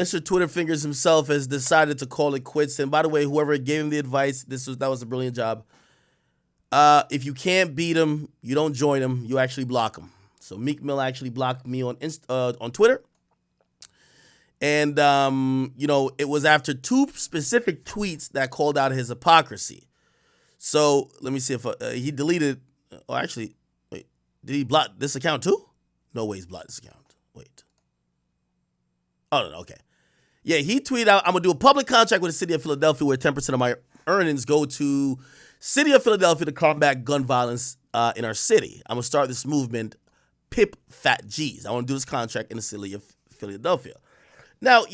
Mr. Twitter Fingers himself has decided to call it quits. And by the way, whoever gave him the advice, that was a brilliant job. If you can't beat him, you don't join him. You actually block him. So Meek Mill actually blocked me on Twitter, and it was after two specific tweets that called out his hypocrisy. So let me see if he deleted. Oh, actually, wait, did he block this account too? No way, he's blocked this account. Wait. Oh no, okay. Yeah, he tweeted out, "I'm gonna do a public contract with the city of Philadelphia where 10% of my earnings go to city of Philadelphia to combat gun violence in our city. I'm gonna start this movement, Pip Fat G's. I want to do this contract in the city of Philadelphia." Now,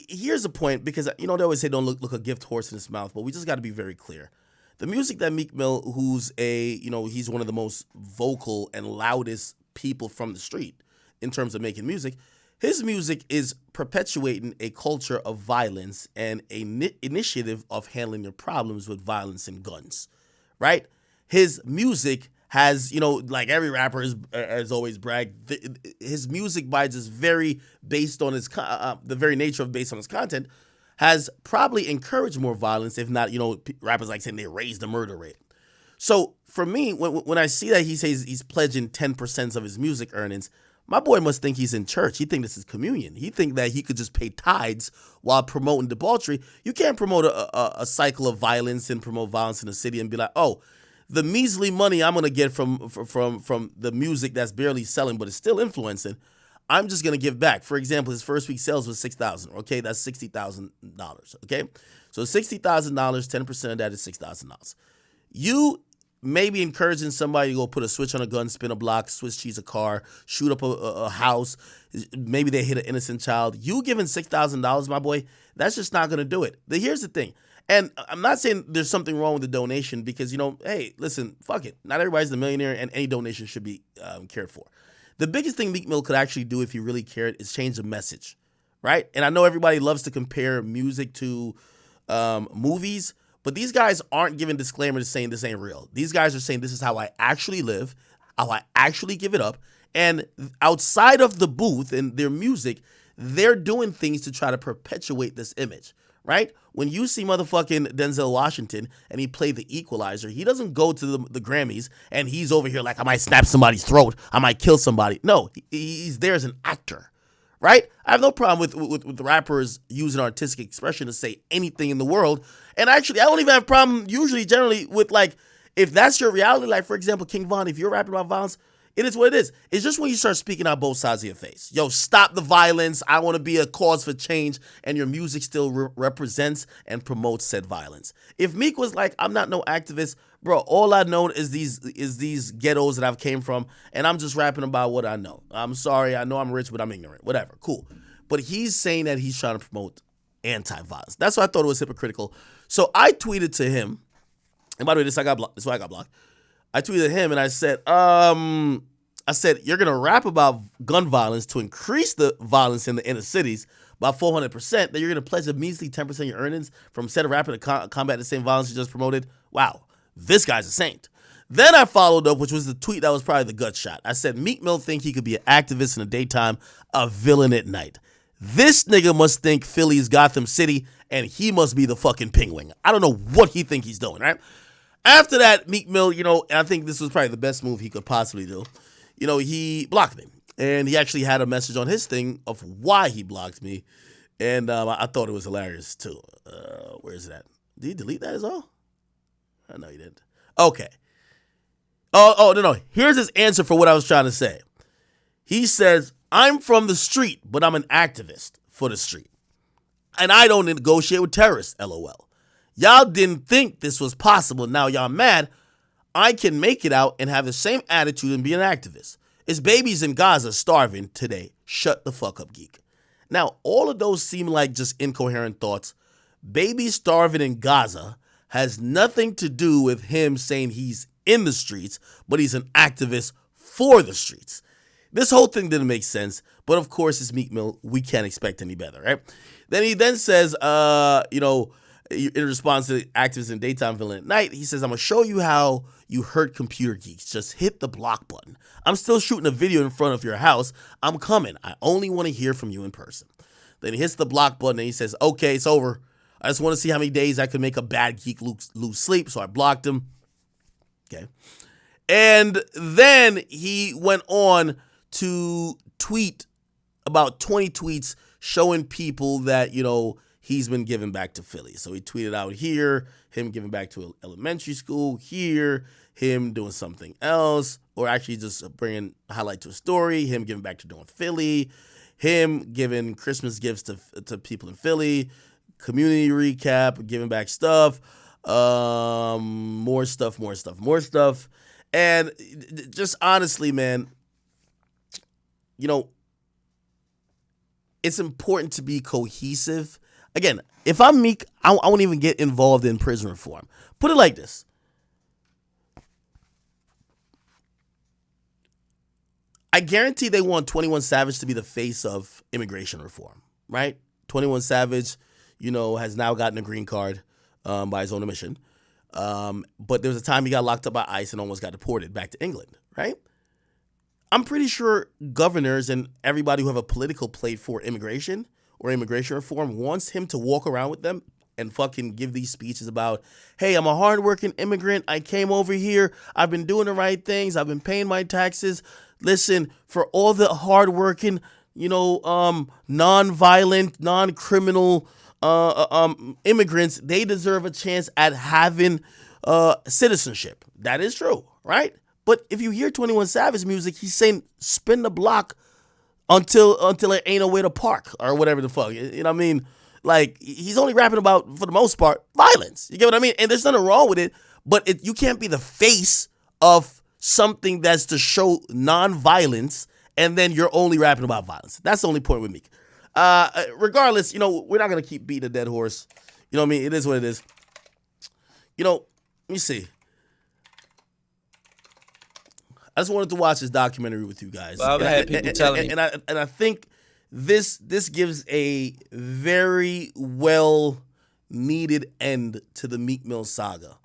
here's the point, because they always say don't look a gift horse in his mouth, but we just got to be very clear. The music that Meek Mill, who's he's one of the most vocal and loudest people from the street in terms of making music, his music is perpetuating a culture of violence and an initiative of handling your problems with violence and guns, right? His music has, like every rapper has always bragged, his music by just very based on his, the very nature of based on his content, has probably encouraged more violence, if not, rappers like saying they raised the murder rate. So for me, when I see that he says he's pledging 10% of his music earnings, my boy must think he's in church. He think this is communion. He think that he could just pay tithes while promoting debauchery. You can't promote a cycle of violence and promote violence in the city and be like, oh, the measly money I'm gonna get from the music that's barely selling but is still influencing, I'm just gonna give back. For example, his first week sales was $6,000. Okay, that's $60,000. Okay, so $60,000, 10% of that is $6,000. You may be encouraging somebody to go put a switch on a gun, spin a block, Swiss cheese a car, shoot up a house. Maybe they hit an innocent child. You giving $6,000, my boy, that's just not gonna do it. Here's the thing. And I'm not saying there's something wrong with the donation, because, hey, listen, fuck it. Not everybody's a millionaire, and any donation should be cared for. The biggest thing Meek Mill could actually do if he really cared is change the message, right? And I know everybody loves to compare music to movies, but these guys aren't giving disclaimers saying this ain't real. These guys are saying this is how I actually live, how I actually give it up. And outside of the booth and their music, they're doing things to try to perpetuate this image. Right? When you see motherfucking Denzel Washington and he played the Equalizer, he doesn't go to the Grammys and he's over here like, I might snap somebody's throat, I might kill somebody. No, he's there as an actor, right? I have no problem with the rappers using artistic expression to say anything in the world. And actually, I don't even have a problem generally with, like, if that's your reality, like, for example, King Von, if you're rapping about violence, it is what it is. It's just when you start speaking out both sides of your face. Yo, stop the violence. I want to be a cause for change. And your music still represents and promotes said violence. If Meek was like, I'm not no activist, bro, all I know is these ghettos that I've came from, and I'm just rapping about what I know. I'm sorry. I know I'm rich, but I'm ignorant. Whatever. Cool. But he's saying that he's trying to promote anti-violence. That's why I thought it was hypocritical. So I tweeted to him. And by the way, this is why I got blocked. I tweeted him and I said, you're going to rap about gun violence to increase the violence in the inner cities by 400%, then you're going to pledge a measly 10% of your earnings from instead of rapping to combat the same violence you just promoted. Wow, this guy's a saint. Then I followed up, which was the tweet that was probably the gut shot. I said, Meek Mill think he could be an activist in the daytime, a villain at night. This nigga must think Philly's Gotham City, and he must be the fucking penguin. I don't know what he think he's doing, right? After that, Meek Mill, and I think this was probably the best move he could possibly do, he blocked me. And he actually had a message on his thing of why he blocked me. And I thought it was hilarious, too. Where is that? Did he delete that as well? No, he didn't. Okay. No. Here's his answer for what I was trying to say. He says, I'm from the street, but I'm an activist for the street. And I don't negotiate with terrorists, LOL. Y'all didn't think this was possible. Now y'all mad. I can make it out and have the same attitude and be an activist. It's babies in Gaza starving today. Shut the fuck up, geek. Now, all of those seem like just incoherent thoughts. Babies starving in Gaza has nothing to do with him saying he's in the streets, but he's an activist for the streets. This whole thing didn't make sense, but of course it's Meek Mill. We can't expect any better, right? Then he says, in response to activists in daytime, villain at night, he says, I'm going to show you how you hurt computer geeks. Just hit the block button. I'm still shooting a video in front of your house. I'm coming. I only want to hear from you in person. Then he hits the block button and he says, okay, it's over. I just want to see how many days I could make a bad geek lose sleep. So I blocked him. Okay. And then he went on to tweet about 20 tweets showing people that, he's been giving back to Philly. So he tweeted out here, him giving back to elementary school, here, him doing something else, or actually just bringing a highlight to a story, him giving back to doing Philly, him giving Christmas gifts to people in Philly, community recap, giving back stuff, more stuff. And just honestly, man, it's important to be cohesive. Again, if I'm Meek, I won't even get involved in prison reform. Put it like this. I guarantee they want 21 Savage to be the face of immigration reform, right? 21 Savage, has now gotten a green card by his own admission. But there was a time he got locked up by ICE and almost got deported back to England, right? I'm pretty sure governors and everybody who have a political plate for immigration or immigration reform wants him to walk around with them and fucking give these speeches about, hey, I'm a hardworking immigrant. I came over here. I've been doing the right things. I've been paying my taxes. Listen, for all the hardworking, non-violent, non-criminal immigrants, they deserve a chance at having citizenship. That is true, right? But if you hear 21 Savage music, he's saying spin the block until it ain't nowhere to park or whatever the fuck. You know what I mean? Like, he's only rapping about, for the most part, violence. You get what I mean? And there's nothing wrong with it, but you can't be the face of something that's to show non-violence and then you're only rapping about violence. That's the only point with Meek. Regardless, we're not going to keep beating a dead horse. You know what I mean? It is what it is. Let me see. I just wanted to watch this documentary with you guys. Well, I've had people telling me. And I think this gives a very well needed end to the Meek Mill saga.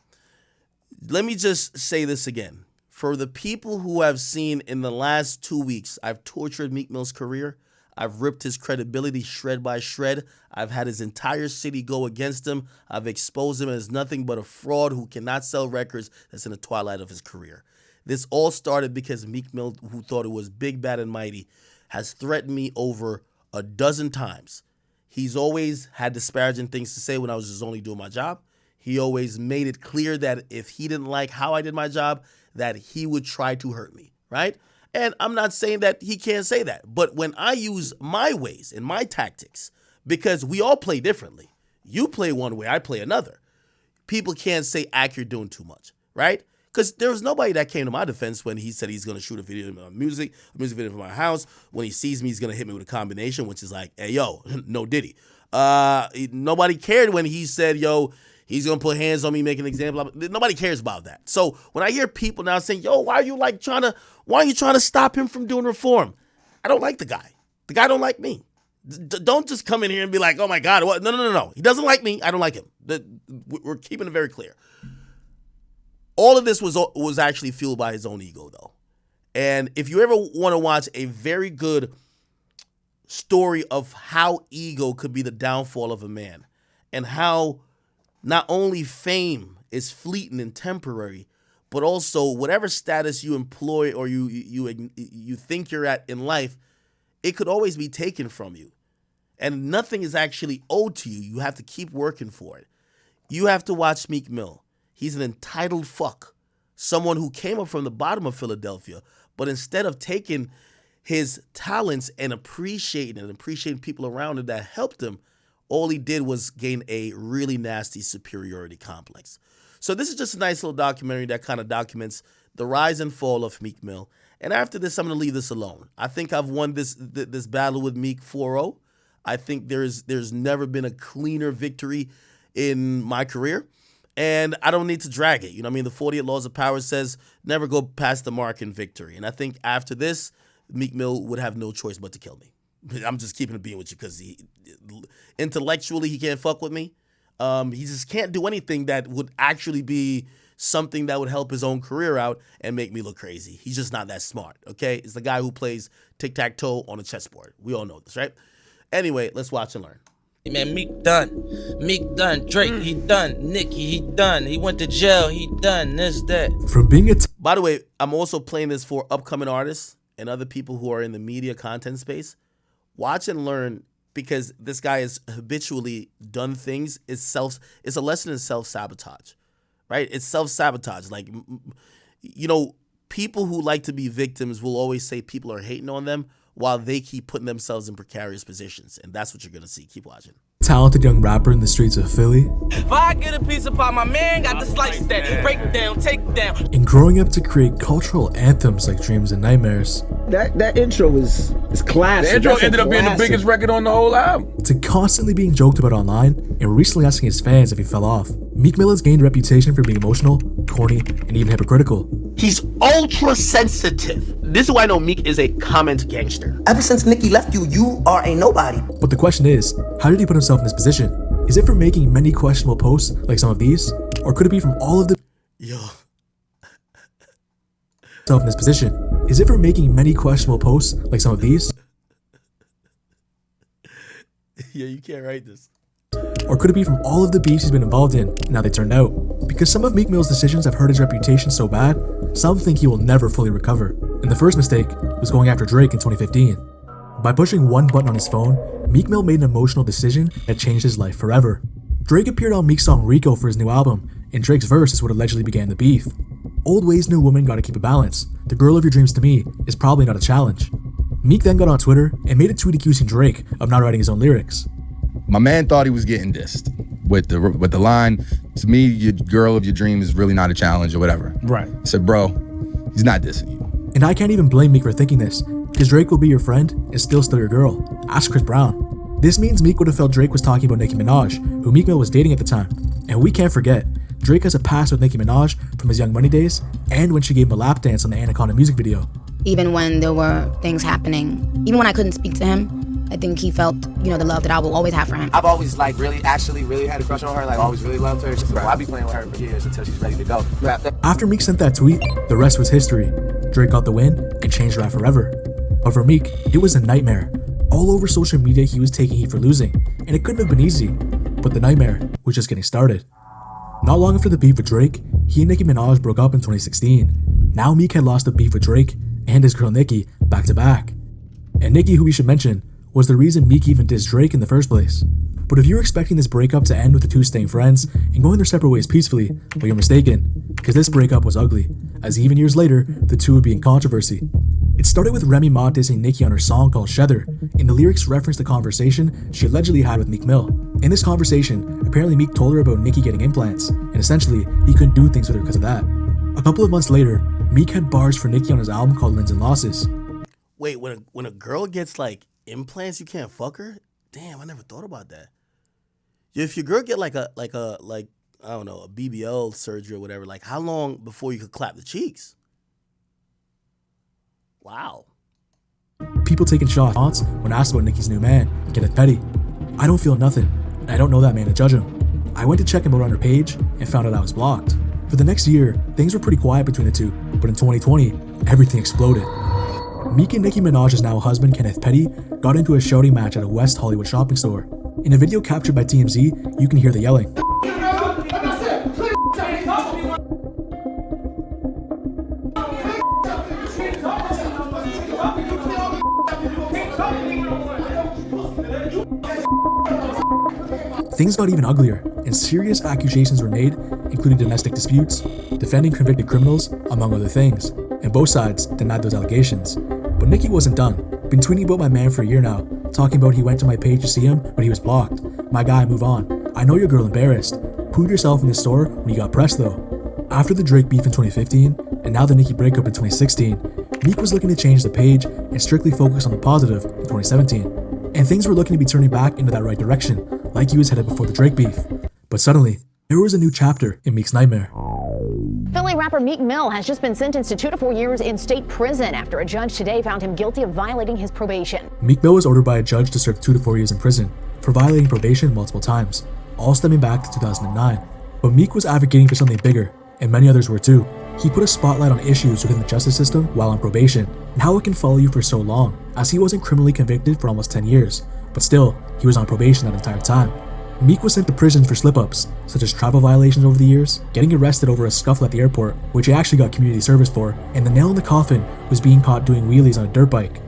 Let me just say this again. For the people who have seen in the last 2 weeks, I've tortured Meek Mill's career. I've ripped his credibility shred by shred. I've had his entire city go against him. I've exposed him as nothing but a fraud who cannot sell records that's in the twilight of his career. This all started because Meek Mill, who thought it was big, bad, and mighty, has threatened me over a dozen times. He's always had disparaging things to say when I was just only doing my job. He always made it clear that if he didn't like how I did my job, that he would try to hurt me, right? And I'm not saying that he can't say that. But when I use my ways and my tactics, because we all play differently. You play one way, I play another. People can't say, Ak, you're doing too much, right? Because there was nobody that came to my defense when he said he's going to shoot a video of my music, a music video for my house. When he sees me, he's going to hit me with a combination, which is like, hey, yo, no Diddy. Nobody cared when he said, yo, he's going to put hands on me, make an example. Nobody cares about that. So when I hear people now saying, yo, why are you trying to stop him from doing reform? I don't like the guy. The guy don't like me. Don't just come in here and be like, oh my God, what? No. He doesn't like me. I don't like him. We're keeping it very clear. All of this was actually fueled by his own ego, though. And if you ever want to watch a very good story of how ego could be the downfall of a man and how not only fame is fleeting and temporary, but also whatever status you employ or you think you're at in life, it could always be taken from you. And nothing is actually owed to you. You have to keep working for it. You have to watch Meek Mill. He's an entitled fuck. Someone who came up from the bottom of Philadelphia, but instead of taking his talents and appreciating people around him that helped him, all he did was gain a really nasty superiority complex. So this is just a nice little documentary that kind of documents the rise and fall of Meek Mill. And after this, I'm going to leave this alone. I think I've won this battle with Meek 4-0. I think there's never been a cleaner victory in my career. And I don't need to drag it. You know what I mean? The 48 Laws of Power says never go past the mark in victory. And I think after this, Meek Mill would have no choice but to kill me. I'm just keeping it being with you because intellectually he can't fuck with me. He just can't do anything that would actually be something that would help his own career out and make me look crazy. He's just not that smart, okay? It's the guy who plays tic-tac-toe on a chessboard. We all know this, right? Anyway, let's watch and learn. Man, Meek done. Drake, he done. Nicki, he done. He went to jail, he done. This, that. From being a By the way, I'm also playing this for upcoming artists and other people who are in the media content space. Watch and learn, because this guy has habitually done things. It's a lesson in self-sabotage, right? It's self-sabotage. Like, you know, people who like to be victims will always say people are hating on them while they keep putting themselves in precarious positions. And that's what you're going to see. Keep watching. talented young rapper in the streets of Philly, If I get a piece of pie, my man got to slice that. Break down, take down. and growing up to create cultural anthems like Dreams and Nightmares, That intro is classic. The intro That's a ended up being the classic. biggest record on the whole album. to constantly being joked about online and recently asking his fans if he fell off. Meek Mill has gained a reputation for being emotional, corny, and even hypocritical. He's ultra sensitive. This is why I know Meek is a comment gangster. Ever since Nicki left you, you are a nobody. But the question is, how did he put himself in this position? Is it for making many questionable posts like some of these? Or could it be from all of the Yo. self in this position? Is it for making many questionable posts like some of these? Yeah, you can't write this. Or could it be from all of the beefs he's been involved in and how they turned out? Because some of Meek Mill's decisions have hurt his reputation so bad, some think he will never fully recover. And the first mistake was going after Drake in 2015. By pushing one button on his phone, Meek Mill made an emotional decision that changed his life forever. Drake appeared on Meek's song Rico for his new album, and Drake's verse is what allegedly began the beef. Old ways, new woman, gotta keep a balance. The girl of your dreams to me is probably not a challenge. Meek then got on Twitter and made a tweet accusing Drake of not writing his own lyrics. My man thought he was getting dissed with the line, to me, your girl of your dreams is really not a challenge or whatever. Right. I said, bro, he's not dissing you. And I can't even blame Meek for thinking this, because Drake will be your friend and still your girl. Ask Chris Brown. This means Meek would have felt Drake was talking about Nicki Minaj, who Meek Mill was dating at the time. And we can't forget, Drake has a past with Nicki Minaj from his Young Money days and when she gave him a lap dance on the Anaconda music video. Even when there were things happening, even when I couldn't speak to him, I think he felt, the love that I will always have for him. I've always really had a crush on her, always really loved her. So I'll be playing with her for years until she's ready to go. After Meek sent that tweet, the rest was history. Drake got the win and changed rap forever. But for Meek, it was a nightmare. All over social media he was taking heat for losing, and it couldn't have been easy. But the nightmare was just getting started. Not long after the beef with Drake, he and Nicki Minaj broke up in 2016. Now Meek had lost the beef with Drake and his girl Nicki back to back. And Nicki, who we should mention, was the reason Meek even dissed Drake in the first place. But if you're expecting this breakup to end with the two staying friends and going their separate ways peacefully, well, you're mistaken, because this breakup was ugly, as even years later, the two would be in controversy. It started with Remy Ma dissing Nicki on her song called Shether, and the lyrics referenced the conversation she allegedly had with Meek Mill. In this conversation, apparently Meek told her about Nicki getting implants, and essentially, he couldn't do things with her because of that. A couple of months later, Meek had bars for Nicki on his album called Wins and Losses. Wait, when a girl gets implants, you can't fuck her? Damn, I never thought about that. If your girl get I don't know, a BBL surgery or whatever, how long before you could clap the cheeks? Wow. People taking shots when asked about Nicki's new man, Kenneth Petty. I don't feel nothing, and I don't know that man to judge him. I went to check him out on her page and found out I was blocked. For the next year, things were pretty quiet between the two, but in 2020, everything exploded. Meek and Nicki Minaj's now husband, Kenneth Petty, got into a shouting match at a West Hollywood shopping store. In a video captured by TMZ, you can hear the yelling. Things got even uglier, and serious accusations were made, including domestic disputes, defending convicted criminals, among other things, and both sides denied those allegations. But Nicki wasn't done. Been tweeting about my man for a year now, talking about he went to my page to see him, but he was blocked. My guy, move on. I know your girl embarrassed. Prove yourself in the store when you got pressed though. After the Drake beef in 2015, and now the Nicki breakup in 2016, Meek was looking to change the page and strictly focus on the positive in 2017. And things were looking to be turning back into that right direction, like he was headed before the Drake beef. But suddenly, there was a new chapter in Meek's nightmare. Philly rapper Meek Mill has just been sentenced to 2 to 4 years in state prison after a judge today found him guilty of violating his probation. Meek Mill was ordered by a judge to serve 2 to 4 years in prison for violating probation multiple times, all stemming back to 2009. But Meek was advocating for something bigger, and many others were too. He put a spotlight on issues within the justice system while on probation, and how it can follow you for so long, as he wasn't criminally convicted for almost 10 years, but still, he was on probation that entire time. Meek was sent to prison for slip-ups, such as travel violations over the years, getting arrested over a scuffle at the airport, which he actually got community service for, and the nail in the coffin was being caught doing wheelies on a dirt bike.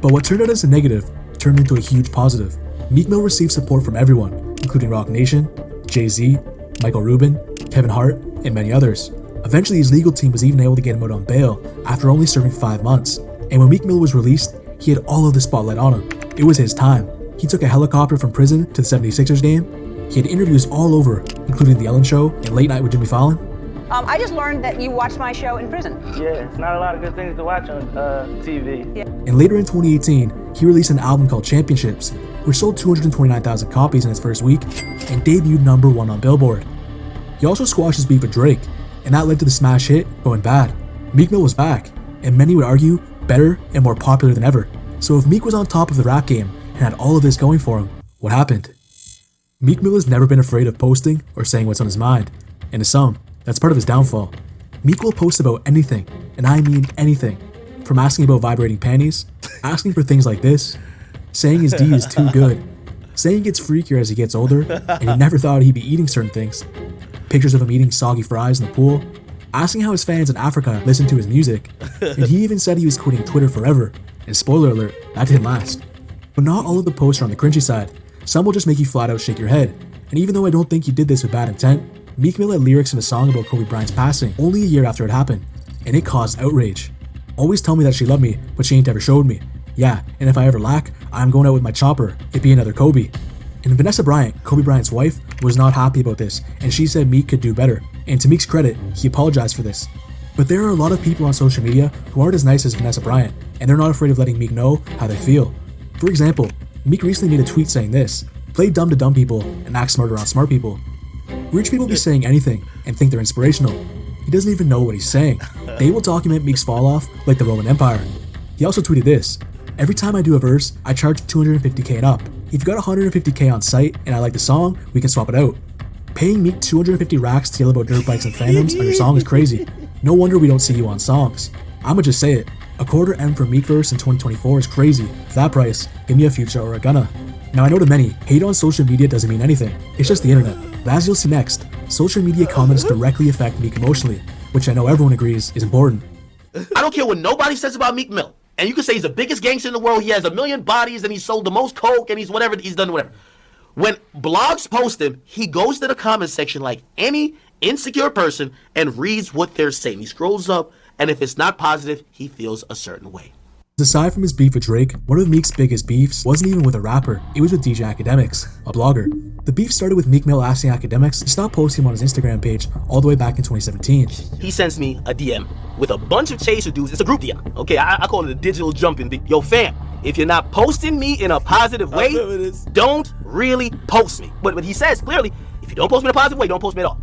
But what turned out as a negative turned into a huge positive. Meek Mill received support from everyone, including Roc Nation, Jay-Z, Michael Rubin, Kevin Hart, and many others. Eventually, his legal team was even able to get him out on bail after only serving 5 months. And when Meek Mill was released, he had all of the spotlight on him. It was his time. He took a helicopter from prison to the 76ers game. He had interviews all over, including The Ellen Show and Late Night with Jimmy Fallon. I just learned that you watched my show in prison. Yeah, it's not a lot of good things to watch on TV. Yeah. And later in 2018, he released an album called Championships, which sold 229,000 copies in its first week and debuted #1 on Billboard. He also squashed his beef with Drake, and that led to the smash hit Going Bad. Meek Mill was back, and many would argue better and more popular than ever. So if Meek was on top of the rap game and had all of this going for him, what happened? Meek Mill has never been afraid of posting or saying what's on his mind, and to some, that's part of his downfall. Meek will post about anything, and I mean anything, from asking about vibrating panties, asking for things like this, saying his D is too good, saying he gets freakier as he gets older, and he never thought he'd be eating certain things, pictures of him eating soggy fries in the pool, asking how his fans in Africa listen to his music, and he even said he was quitting Twitter forever, and spoiler alert, that didn't last. But not all of the posts are on the cringy side. Some will just make you flat out shake your head, and even though I don't think he did this with bad intent, Meek Mill had lyrics in a song about Kobe Bryant's passing only a year after it happened, and it caused outrage. Always tell me that she loved me, but she ain't ever showed me. Yeah, and if I ever lack, I'm going out with my chopper, it be another Kobe. And Vanessa Bryant, Kobe Bryant's wife, was not happy about this, and she said Meek could do better. And to Meek's credit, he apologized for this. But there are a lot of people on social media who aren't as nice as Vanessa Bryant, and they're not afraid of letting Meek know how they feel. For example, Meek recently made a tweet saying this: "Play dumb to dumb people and act smarter on smart people." Rich people be saying anything and think they're inspirational. He doesn't even know what he's saying. They will document Meek's fall off like the Roman Empire. He also tweeted this: "Every time I do a verse, I charge 250k and up. If you got 150k on site and I like the song, we can swap it out." Paying Meek 250 racks to yell about dirt bikes and fandoms on your song is crazy. No wonder we don't see you on songs. I'ma just say it. A quarter M for Meek verse in 2024 is crazy. For that price, give me a Future or a Gunna. Now I know to many, hate on social media doesn't mean anything. It's just the internet. But as you'll see next, social media comments directly affect Meek emotionally, which I know everyone agrees is important. I don't care what nobody says about Meek Mill. And you can say he's the biggest gangster in the world, he has 1 million bodies, and he sold the most coke, and he's whatever, he's done whatever. When blogs post him, he goes to the comment section like any insecure person and reads what they're saying. He scrolls up, and if it's not positive, he feels a certain way. Aside from his beef with Drake, one of Meek's biggest beefs wasn't even with a rapper, it was with DJ Akademiks, a blogger. The beef started with Meek Mill asking Akademiks to stop posting him on his Instagram page all the way back in 2017. He sends me a DM with a bunch of chaser dudes. It's a group DM, okay? I call it a digital jumping. Yo, fam, if you're not posting me in a positive way, don't really post me. But he says clearly, if you don't post me in a positive way, don't post me at all.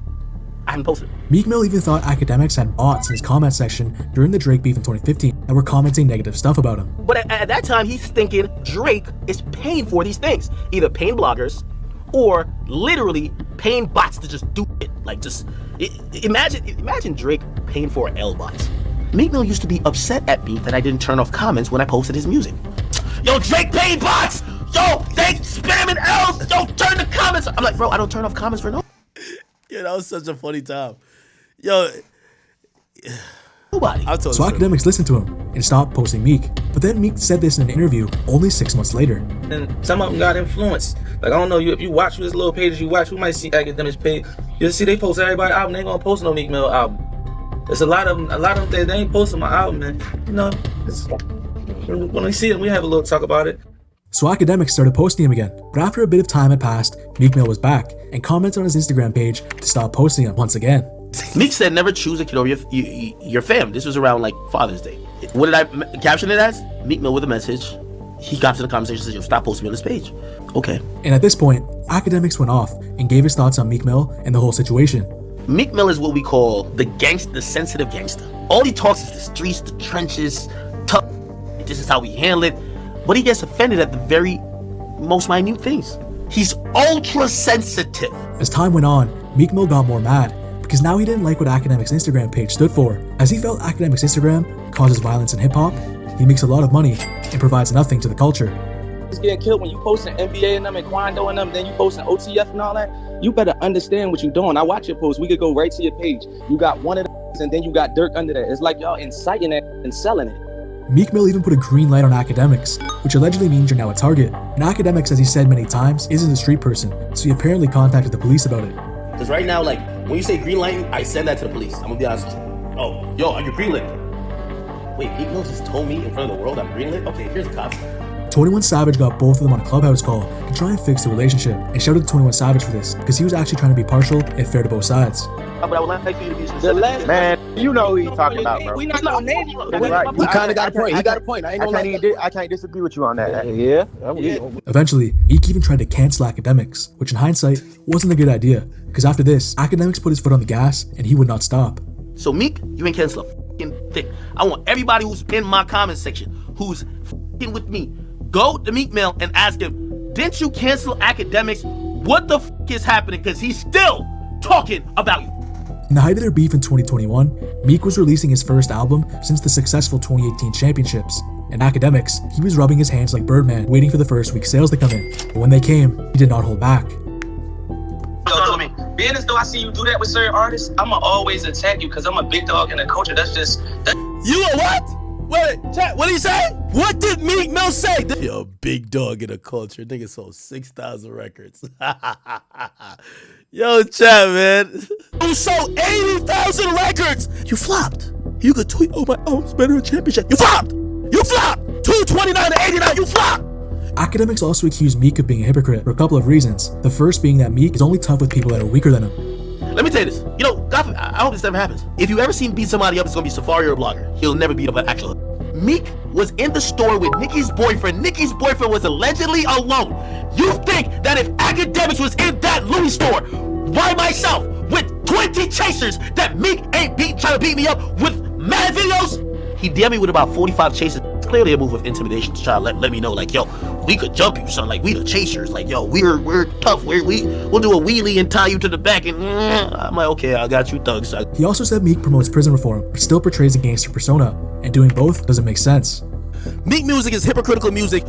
I haven't posted. Meek Mill even thought Akademiks had bots in his comment section during the Drake beef in 2015 that were commenting negative stuff about him. But at that time, he's thinking Drake is paying for these things. Either paying bloggers or literally paying bots to just do it. Like just, imagine Drake paying for L-bots. Meek Mill used to be upset at me that I didn't turn off comments when I posted his music. Yo, Drake paid bots! Yo, they spamming L's! Yo, turn the comments! I'm like, bro, I don't turn off comments for no. Yeah, that was such a funny time. Yo, nobody. So Akademiks listened to him and stopped posting Meek. But then Meek said this in an interview only 6 months later. And some of them got influenced. Like, I don't know, if you watch this little pages you watch, you might see Akademiks page. You'll see they post everybody's album. They ain't gonna post no Meek Mill album. There's a lot of them they ain't posting my album, man. You know, when we see them, we have a little talk about it. So Akademiks started posting him again, but after a bit of time had passed, Meek Mill was back and commented on his Instagram page to stop posting him once again. Meek said never choose a kid over your fam. This was around like Father's Day. What did I caption it as? Meek Mill with a message. He got to the conversation and said, yo, stop posting me on this page. Okay. And at this point, Akademiks went off and gave his thoughts on Meek Mill and the whole situation. Meek Mill is what we call the sensitive gangster. All he talks is the streets, the trenches, tough. This is how we handle it. But he gets offended at the very most minute things. He's ultra sensitive. As time went on, Meek Mill got more mad because now he didn't like what Akademiks' Instagram page stood for. As he felt Akademiks' Instagram causes violence in hip-hop, he makes a lot of money and provides nothing to the culture. getting killed when you posting NBA and them and Quando and them, then you posting OTF and all that. You better understand what you're doing. I watch your posts. We could go right to your page. You got one of them, and then you got Dirk under that. It's like y'all inciting it and selling it. Meek Mill even put a green light on Akademiks, which allegedly means you're now a target. And Akademiks, as he said many times, isn't a street person, so he apparently contacted the police about it. Because right now, like, when you say green light, I send that to the police. I'm gonna be honest with you. Oh, yo, are you green lit? Wait, Meek Mill just told me in front of the world I'm green lit? Okay, here's the cops. 21 Savage got both of them on a Clubhouse call to try and fix the relationship, and shouted to 21 Savage for this, because he was actually trying to be partial and fair to both sides. But I would like for you to be specific. Man, you know who he's talking about, bro. We not no name. Right. He kind of got a point. He got a point. I can't disagree with you on that. Yeah. Eventually, Meek even tried to cancel Akademiks, which in hindsight wasn't a good idea, because after this, Akademiks put his foot on the gas and he would not stop. So Meek, you ain't cancel a f***ing thing. I want everybody who's in my comment section, who's f***ing with me, go to Meek Mill and ask him, didn't you cancel Akademiks? What the f*** is happening? Because he's still talking about you. In the height of their beef in 2021, Meek was releasing his first album since the successful 2018 championships. And Akademiks, he was rubbing his hands like Birdman, waiting for the first week's sales to come in. But when they came, he did not hold back. Being as though I see you do that with certain artists, I'ma always attack you because I'm a big dog in the culture. That's just... You a what? Wait, chat, what did he say? What did Meek Mill say? You're a big dog in the culture. Nigga sold 6,000 records. Yo, chat, man. You sold 80,000 records. You flopped. You could tweet, oh, my album's better than championship. You flopped. You flopped. 229 to 89, you flopped. Akademiks also accused Meek of being a hypocrite for a couple of reasons. The first being that Meek is only tough with people that are weaker than him. Let me tell you this. You know, God, I hope this never happens. If you ever see him beat somebody up, it's gonna be Safari or a blogger. He'll never beat up an actual. Meek was in the store with Nicki's boyfriend. Nicki's boyfriend was allegedly alone. You think that if Akademiks was in that Louis store by myself with 20 chasers that Meek ain't trying to beat me up with mad videos? He DM'd me with about 45 chasers. It's clearly a move of intimidation to try to let me know, like, yo, we could jump you, son. Like, we the chasers. Like, yo, we're tough. We'll do a wheelie and tie you to the back. And I'm like, okay, I got you, thugs. He also said Meek promotes prison reform, but still portrays a gangster persona, and doing both doesn't make sense. Meek music is hypocritical music.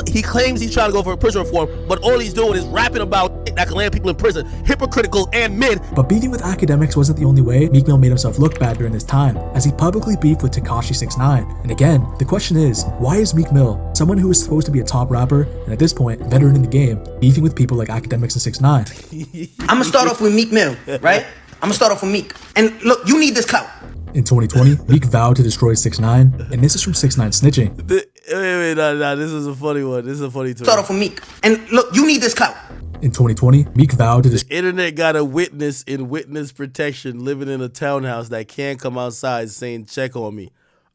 He claims he's trying to go for prison reform, but all he's doing is rapping about that can land people in prison. Hypocritical and mid. But beefing with Akademiks wasn't the only way Meek Mill made himself look bad during this time, as he publicly beefed with Tekashi 6ix9ine. And again, the question is, why is Meek Mill, someone who is supposed to be a top rapper, and at this point, veteran in the game, beefing with people like Akademiks and 6ix9ine? I'm gonna start off with Meek Mill, right? I'm gonna start off with Meek. And look, you need this clout. In 2020, Meek vowed to destroy 6ix9ine, and this is from 6ix9ine snitching. Wait, no, this is a funny one. This is a funny tweet. Start off with Meek. And look, you need this clout. In 2020, Meek vowed to The internet got a witness in witness protection living in a townhouse that can't come outside saying, check on me.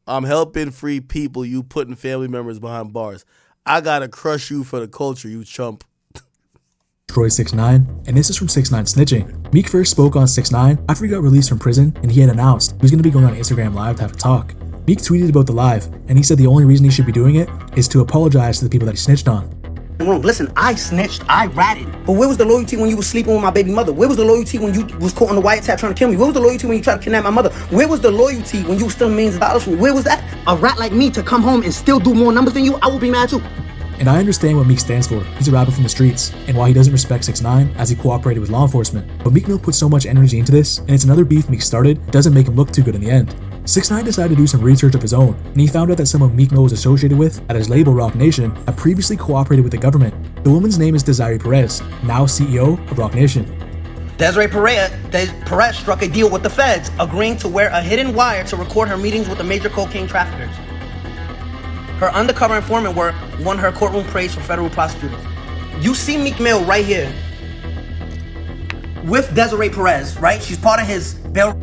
I'm helping free people, you putting family members behind bars. I gotta crush you for the culture, you chump. destroy 6ix9ine, and this is from 6ix9ine snitching. Meek first spoke on 6ix9ine after he got released from prison, and he had announced he was going to be going on Instagram Live to have a talk. Meek tweeted about the live, and he said the only reason he should be doing it is to apologize to the people that he snitched on. Listen, I snitched, I ratted. But where was the loyalty when you was sleeping with my baby mother? Where was the loyalty when you was caught on the wiretap trying to kill me? Where was the loyalty when you tried to kidnap my mother? Where was the loyalty when you was stealing millions of dollars from me? Where was that? A rat like me to come home and still do more numbers than you, I would be mad too. And I understand what Meek stands for. He's a rapper from the streets, and why he doesn't respect 6ix9ine as he cooperated with law enforcement. But Meek Mill put so much energy into this, and it's another beef Meek started, it doesn't make him look too good in the end. 6ix9ine decided to do some research of his own, and he found out that someone Meek Mill was associated with at his label Roc Nation had previously cooperated with the government. The woman's name is Desiree Perez, now CEO of Roc Nation. Desiree Perez struck a deal with the feds, agreeing to wear a hidden wire to record her meetings with the major cocaine traffickers. Her undercover informant work won her courtroom praise for federal prosecutors. You see Meek Mill right here with Desiree Perez, right? She's part of his bail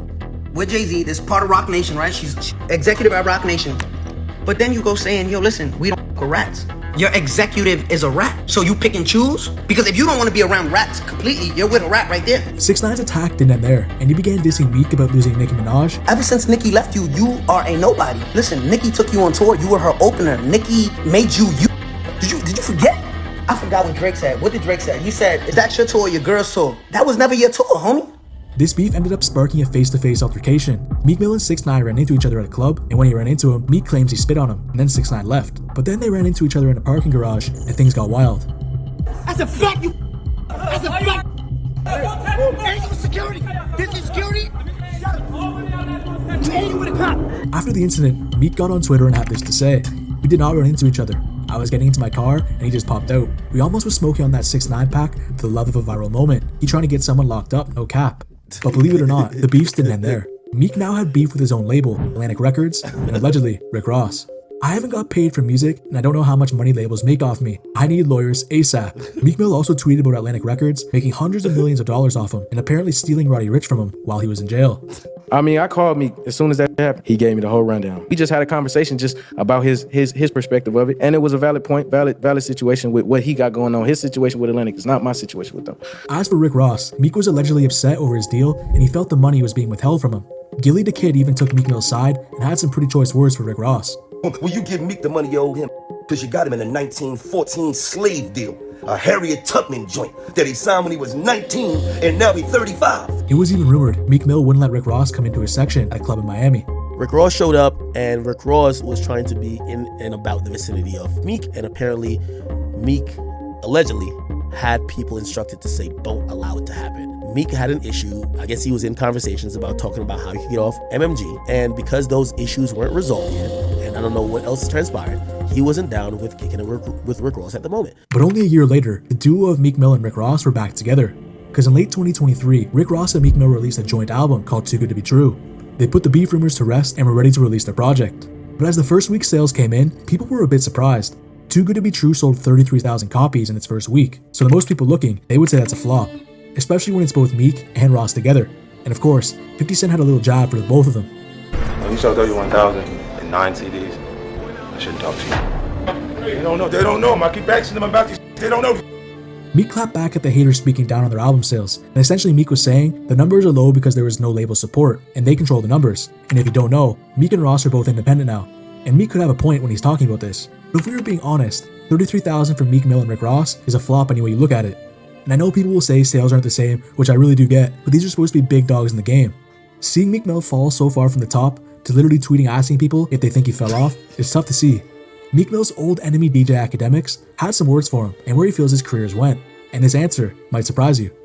with Jay-Z. This is part of Roc Nation, right? She's executive at Roc Nation. But then you go saying, yo, listen, we don't fuck with rats. Your executive is a rat. So you pick and choose? Because if you don't want to be around rats completely, you're with a rat right there. 6ix9ine's attack didn't end there, and he began dissing Meek about losing Nicki Minaj. Ever since Nicki left you, you are a nobody. Listen, Nicki took you on tour. You were her opener. Nicki made you. Did you forget? I forgot what Drake said. What did Drake say? He said, is that your tour or your girl's tour? That was never your tour, homie. This beef ended up sparking a face-to-face altercation. Meek Mill and 6ix9ine ran into each other at a club, and when he ran into him, Meek claims he spit on him, and then 6ix9ine left. But then they ran into each other in a parking garage, and things got wild. That's a fact, you. That's a fact. Ain't no security. This is security. You with a cop. After the incident, Meek got on Twitter and had this to say. We did not run into each other. I was getting into my car and he just popped out. We almost was smoking on that 6ix9ine pack to the love of a viral moment. He trying to get someone locked up, no cap. But believe it or not, the beefs didn't end there. Meek now had beef with his own label, Atlantic Records, and allegedly Rick Ross. I haven't got paid for music and I don't know how much money labels make off me. I need lawyers ASAP. Meek Mill also tweeted about Atlantic Records making hundreds of millions of dollars off him and apparently stealing Roddy Ricch from him while he was in jail. I mean, I called Meek as soon as that happened. He gave me the whole rundown. We just had a conversation just about his perspective of it, and it was a valid point, valid situation with what he got going on. His situation with Atlantic is not my situation with them. As for Rick Ross, Meek was allegedly upset over his deal, and he felt the money was being withheld from him. Gilly the Kid even took Meek Mill's side and had some pretty choice words for Rick Ross. Will you give Meek the money you owe him? Because you got him in a 1914 slave deal. A Harriet Tubman joint that he signed when he was 19 and now he's 35. It was even rumored Meek Mill wouldn't let Rick Ross come into his section at a club in Miami. Rick Ross showed up, and Rick Ross was trying to be in and about the vicinity of Meek, and apparently Meek allegedly had people instructed to say, don't allow it to happen. Meek had an issue. I guess he was in conversations about talking about how he could get off MMG, and because those issues weren't resolved yet, and I don't know what else transpired, he wasn't down with kicking it with Rick Ross at the moment. But only a year later, the duo of Meek Mill and Rick Ross were back together. Because in late 2023, Rick Ross and Meek Mill released a joint album called Too Good To Be True. They put the beef rumors to rest and were ready to release their project. But as the first week's sales came in, people were a bit surprised. Too Good To Be True sold 33,000 copies in its first week, so to most people looking, they would say that's a flop. Especially when it's both Meek and Ross together. And of course, 50 Cent had a little jab for the both of them. When you sold 31,000 and 9 CDs, I shouldn't talk to you. They don't know. I keep asking them about these. They don't know. Meek clapped back at the haters speaking down on their album sales, and essentially Meek was saying the numbers are low because there was no label support, and they control the numbers. And if you don't know, Meek and Ross are both independent now, and Meek could have a point when he's talking about this. But if we were being honest, 33,000 for Meek Mill and Rick Ross is a flop any way you look at it. And I know people will say sales aren't the same, which I really do get, but these are supposed to be big dogs in the game. Seeing Meek Mill fall so far from the top to literally tweeting asking people if they think he fell off is tough to see. Meek Mill's old enemy DJ Akademiks had some words for him and where he feels his careers went, and his answer might surprise you.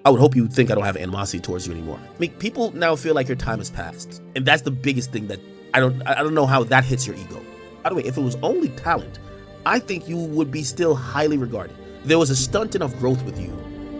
I would hope you think I don't have animosity towards you anymore. People now feel like your time has passed, and that's the biggest thing that I don't know how that hits your ego. By the way, if it was only talent, I think you would be still highly regarded. There was a stunting of growth with you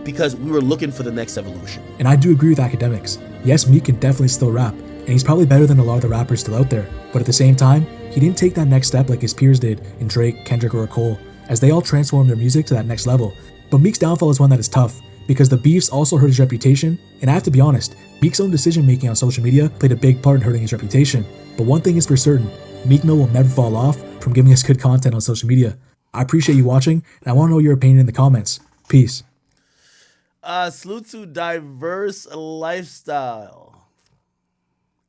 because we were looking for the next evolution. And I do agree with Akademiks. Yes, Meek can definitely still rap, and he's probably better than a lot of the rappers still out there. But at the same time, he didn't take that next step like his peers did in Drake, Kendrick, or Cole, as they all transformed their music to that next level. But Meek's downfall is one that is tough, because the beefs also hurt his reputation, and I have to be honest, Meek's own decision-making on social media played a big part in hurting his reputation. But one thing is for certain, Meek Mill will never fall off from giving us good content on social media. I appreciate you watching, and I want to know your opinion in the comments. Peace. Salute to Diverse Lifestyle.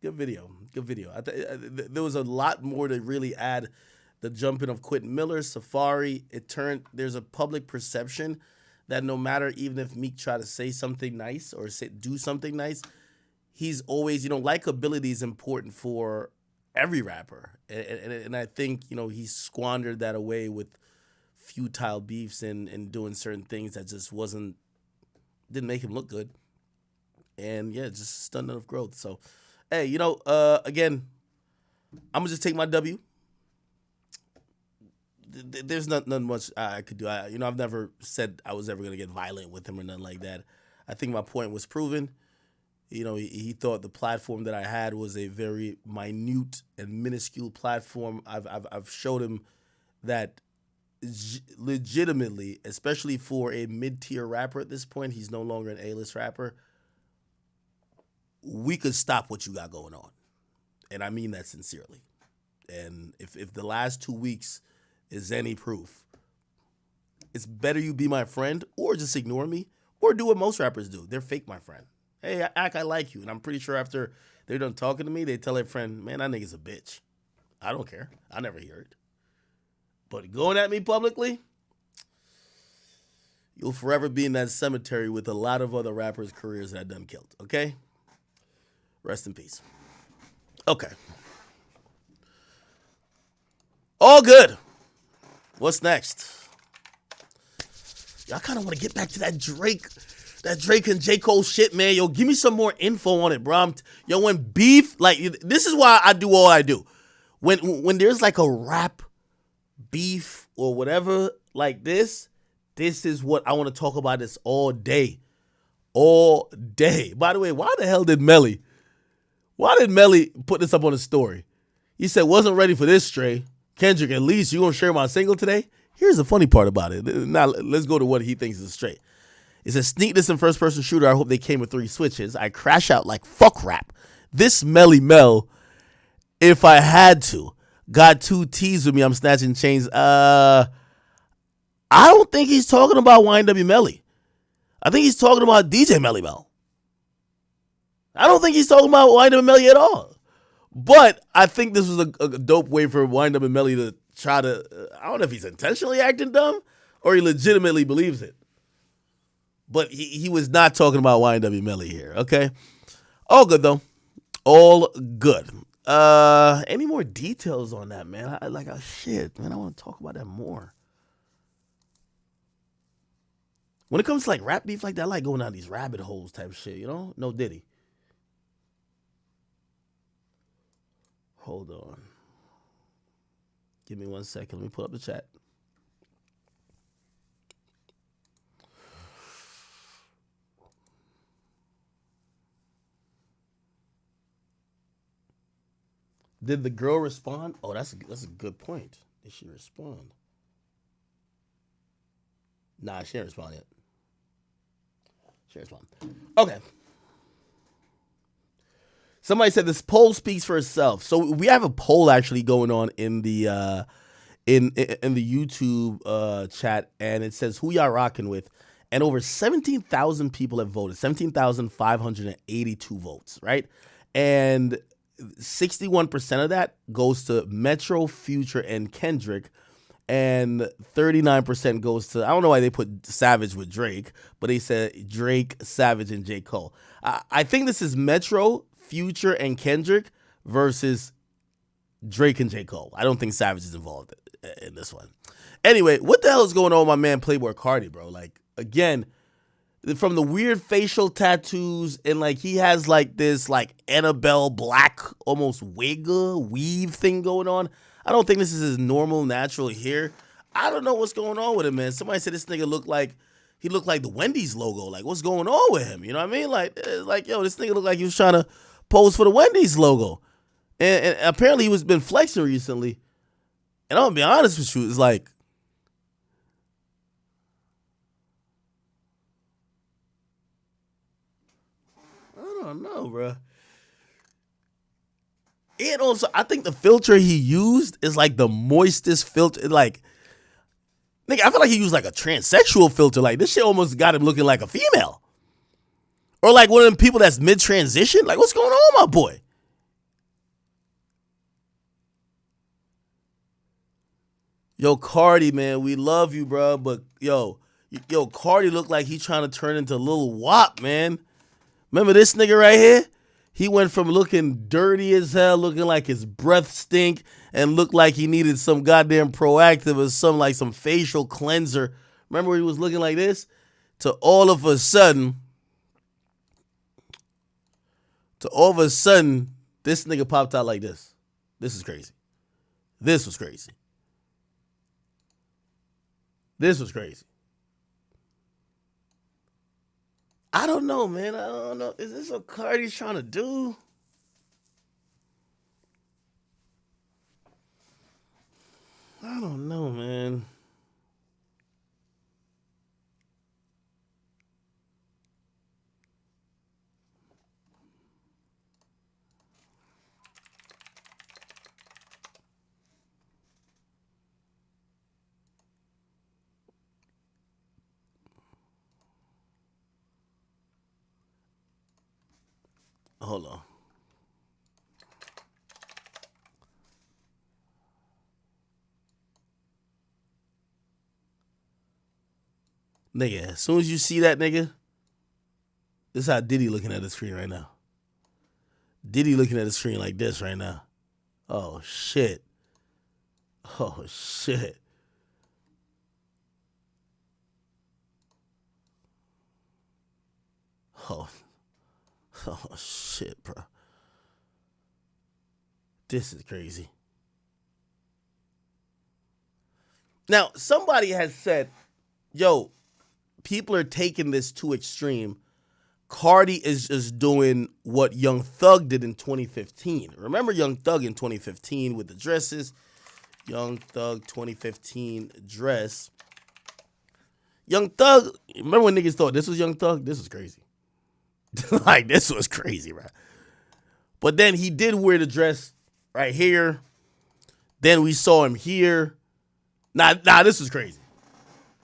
Good video. There was a lot more to really add. The jumping of Quentin Miller, Safari. There's a public perception that no matter, even if Meek try to say something nice or do something nice, he's always, likability is important for every rapper. And I think, he squandered that away with futile beefs and doing certain things that just didn't make him look good. And yeah, just stunning of growth. So, hey, again, I'm gonna just take my W. There's nothing much I could do. I've never said I was ever gonna get violent with him or nothing like that. I think my point was proven. He thought the platform that I had was a very minute and minuscule platform. I've showed him that legitimately, especially for a mid-tier rapper at this point, he's no longer an A-list rapper. We could stop what you got going on, and I mean that sincerely. And if the last 2 weeks is any proof, it's better you be my friend or just ignore me or do what most rappers do. They're fake my friend. Hey, I like you. And I'm pretty sure after they're done talking to me, they tell their friend, man, that nigga's a bitch. I don't care. I never hear it. But going at me publicly, You'll forever be in that cemetery with a lot of other rappers' careers that done killed, okay? Rest in peace. Okay. All good. What's next? Y'all kind of want to get back to that Drake and J. Cole shit, man. Yo, give me some more info on it, bro. Yo, when beef, like, this is why I do all I do. When there's like a rap beef or whatever like this is what I want to talk about this all day. All day. By the way, why the hell did Melly put this up on his story? He said, wasn't ready for this, Stray. Kendrick, at least you gonna share my single today? Here's the funny part about it. Now, let's go to what he thinks is straight. It says, sneak this in first-person shooter. I hope they came with 3 switches. I crash out like fuck rap. This Melly Mel, if I had to. Got 2 T's with me. I'm snatching chains. I don't think he's talking about YNW Melly. I think he's talking about DJ Melly Mel. I don't think he's talking about YNW Melly at all. But I think this was a dope way for YNW Melly to try to, I don't know if he's intentionally acting dumb or he legitimately believes it. But he was not talking about YNW Melly here, okay? All good, though. All good. Any more details on that, man? Shit, man, I want to talk about that more. When it comes to, like, rap beef like that, I like going down these rabbit holes type shit, you know? No Diddy. Hold on. Give me 1 second. Let me pull up the chat. Did the girl respond? Oh, that's a good point. Did she respond? Nah, she didn't respond yet. She didn't respond. Okay. Somebody said this poll speaks for itself. So we have a poll actually going on in the in the YouTube chat, and it says who y'all rocking with, and over 17,000 people have voted. 17,582 votes, right? And 61% of that goes to Metro, Future, and Kendrick, and 39% goes to, I don't know why they put Savage with Drake, but they said Drake, Savage, and J. Cole. I think this is Metro, Future, and Kendrick versus Drake and J. Cole. I don't think Savage is involved in this one. Anyway, what the hell is going on with my man Playboy Carti, bro? Like, again, from the weird facial tattoos, and like he has like this like Annabelle Black almost weave thing going on. I don't think this is his normal natural hair. I don't know what's going on with him, man. Somebody said this nigga looked like the Wendy's logo. Like, what's going on with him? You know what I mean? Like yo, this nigga looked like he was trying to pose for the Wendy's logo. And apparently he was been flexing recently. And I'm gonna be honest with you, it's like, I don't know, bro. And also, I think the filter he used is like the moistest filter. Like, nigga, I feel like he used like a transsexual filter. Like, this shit almost got him looking like a female. Or like one of them people that's mid-transition. Like, what's going on, my boy? Yo, Cardi, man, we love you, bro. But, yo, Cardi looked like he trying to turn into Lil Wop, man. Remember this nigga right here? He went from looking dirty as hell, looking like his breath stink, and looked like he needed some goddamn Proactive or some facial cleanser. Remember he was looking like this? To all of a sudden, this nigga popped out like this. This is crazy. This was crazy. This was crazy. I don't know, man. I don't know. Is this what Cardi's trying to do? I don't know, man. Hold on. Nigga, as soon as you see that nigga, this is how Diddy looking at the screen right now. Diddy looking at the screen like this right now. Oh, shit. Oh, shit. Oh, shit, bro. This is crazy. Now, somebody has said, yo, people are taking this too extreme. Cardi is just doing what Young Thug did in 2015. Remember Young Thug in 2015 with the dresses? Young Thug 2015 dress. Young Thug, remember when niggas thought this was Young Thug? This was crazy. Like, this was crazy, right? But then he did wear the dress right here. Then we saw him here. Nah, this was crazy.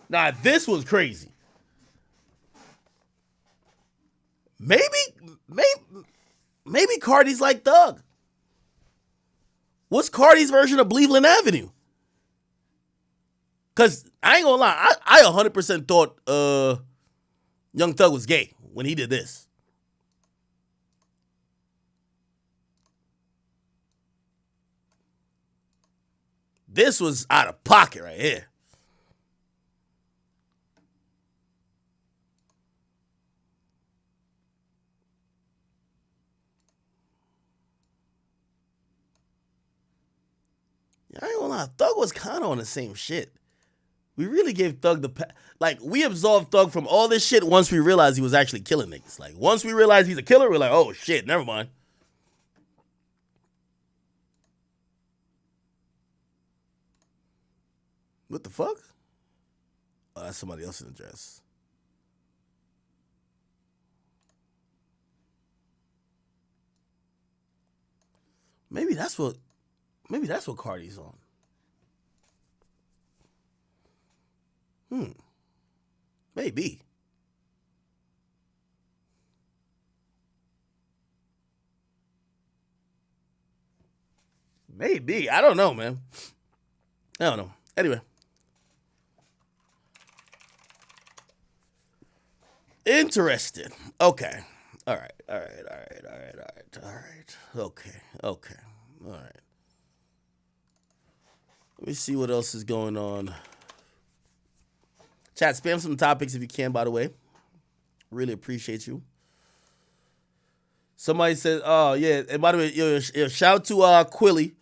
Nah, this was crazy. Maybe Cardi's like Thug. What's Cardi's version of Cleveland Avenue? Because I ain't gonna lie, I 100% thought Young Thug was gay when he did this. This was out of pocket right here. I ain't gonna lie, Thug was kind of on the same shit. We really gave Thug we absolved Thug from all this shit once we realized he was actually killing niggas. Like, once we realized he's a killer, we're like, oh shit, never mind. What the fuck? Oh, that's somebody else in the dress. Maybe that's what Cardi's on. Maybe. Maybe. I don't know, man. I don't know. Anyway. Interested. Okay. All right. Okay. All right. Let me see what else is going on. Chat, spam some topics if you can, by the way. Really appreciate you. Somebody said, oh, yeah. And by the way, shout out to Quilly.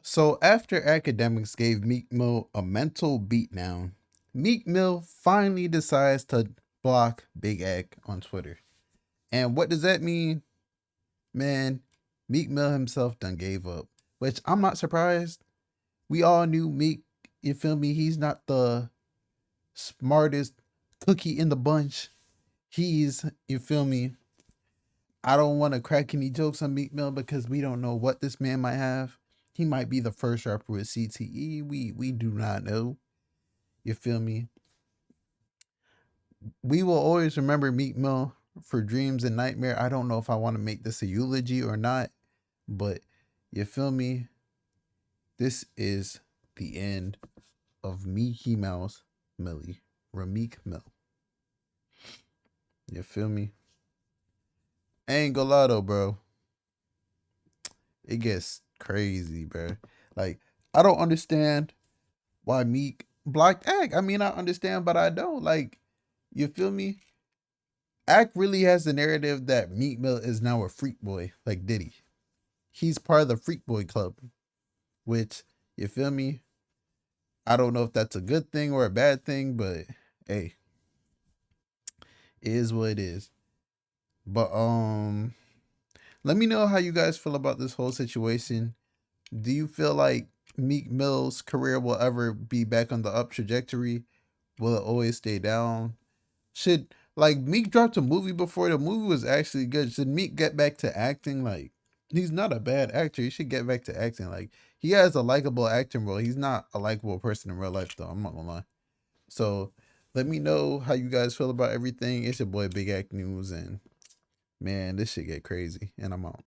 So after Akademiks gave Meek Mill a mental beatdown, Meek Mill finally decides to block Big Ak on Twitter. And what does that mean? Man, Meek Mill himself done gave up. Which I'm not surprised. We all knew Meek, you feel me? He's not the smartest cookie in the bunch. He's, you feel me? I don't want to crack any jokes on Meek Mill because we don't know what this man might have. He might be the first rapper with CTE. We do not know. You feel me? We will always remember Meek Mill for Dreams and Nightmare. I don't know if I want to make this a eulogy or not, but you feel me? This is the end of Mickey Mouse Millie, Meek Mill. You feel me? Ain't gonna lie though, bro. It gets crazy, bro. Like, I don't understand why Meek blocked Ak. I mean, I understand, but I don't. Like, you feel me? Ak really has the narrative that Meek Mill is now a freak boy, like Diddy. He's part of the freak boy club, which, you feel me? I don't know if that's a good thing or a bad thing, but hey, it is what it is. But let me know how you guys feel about this whole situation. Do you feel like Meek Mill's career will ever be back on the up trajectory? Will it always stay down? Should, like, Meek dropped a movie before. The movie was actually good. Should Meek get back to acting? Like, he's not a bad actor. He should get back to acting. Like, he has a likable acting role. He's not a likable person in real life, though. I'm not gonna lie. So let me know how you guys feel about everything. It's your boy Big Ak News, and man, this shit get crazy. And I'm out.